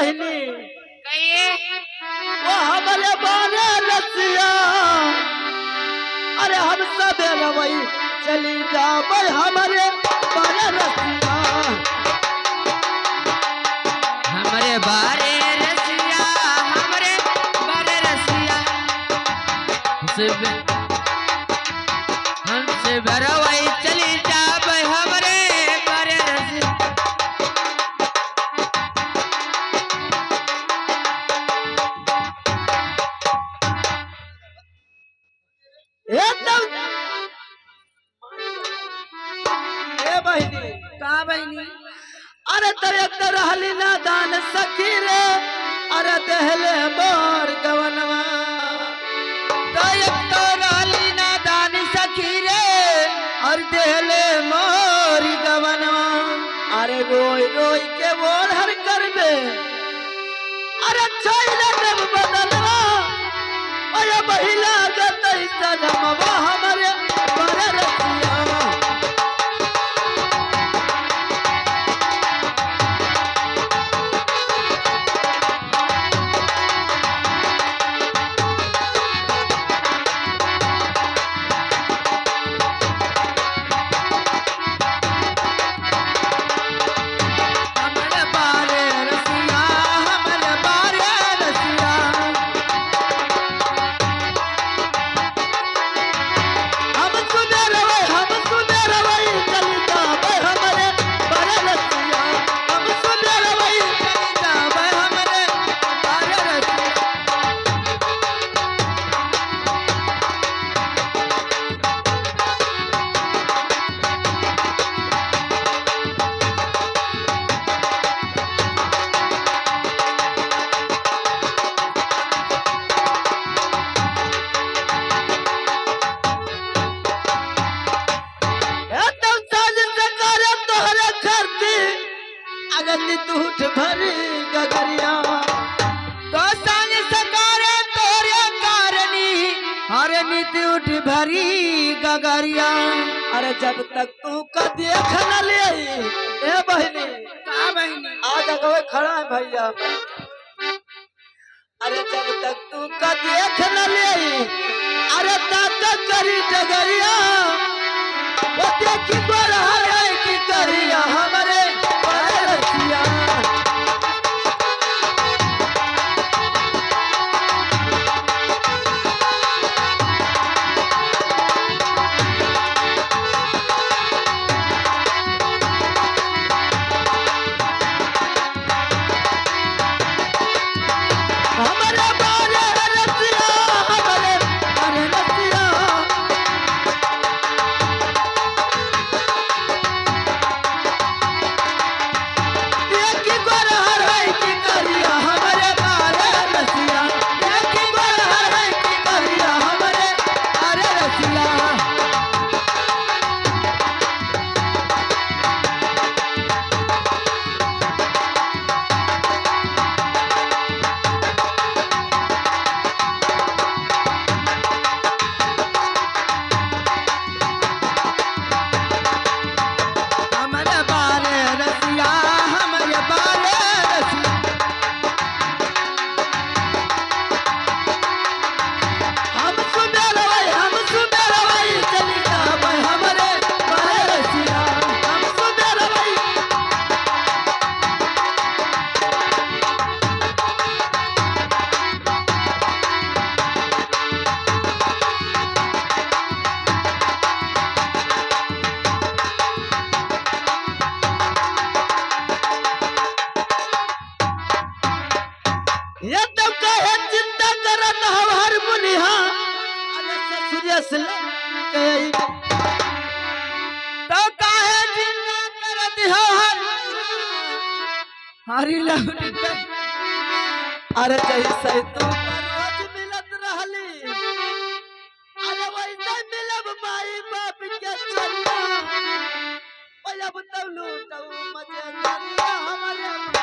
बहनी कहिए वो हमारे बारे रसिया अरे हम सब रवई चली जाओ हमारे बारे रसिया हमारे बारे रसिया हमारे बारे रसिया हमसे भरवाई चली जाब हमारे बारे रसिया एकदम ए बहनी का बहनी अरे तेरे तो रहली ना दान सखी रे अरे दहले मोर गवनवा तो एक तो राली ना दान सखी रे और देहले मोरी गवनवा अरे रोई रोई के बोल हर कर दे अरे छैले देव बदलवा अरे महिला गतई सनमवा हमारे बारे रसिया हमारे बारे रसिया हमारे बारे रसिया हम सुने रवई चली जाबे हमारे बारे रसिया हम सुने रवई चली जाब हमारे बारे रसिया एकदम साज से करे तोहरे धरती अगर नी टूट भरी गगरिया तो संग सकारे तोरे कारणी हर नीति उठ भरी गगरिया अरे जब तक तू का देख न ले ए बहनी का बहनी आज अगवे खड़ा है भैया अरे जब तक तू का देख न ले अरे तब तक करी डगरिया वो देखी गोरा है की करिया हमारे बारे रसिया हमारे बारे रसिया हमारे बारे रसिया देखी गोरा है की करिया हमारे बारे रसिया देखी गोरा है की करिया हमारे बारे रसिया हमारे बारे रसिया हमारे बारे रसिया हम सुने रवई चली जाबे हमारे बारे रसिया हम सुने रवई ये तो कहे चिंता करत हम हर मुनिहा अरे ससुरिया से कहे तो काहे चिंता करत हो हरी लवनी अरे जैसे तू रोज मिलत रहली अरे वैसे मिलब माई बाप के चलिया ओए अब तब लूटऊ मजे करिया हमारे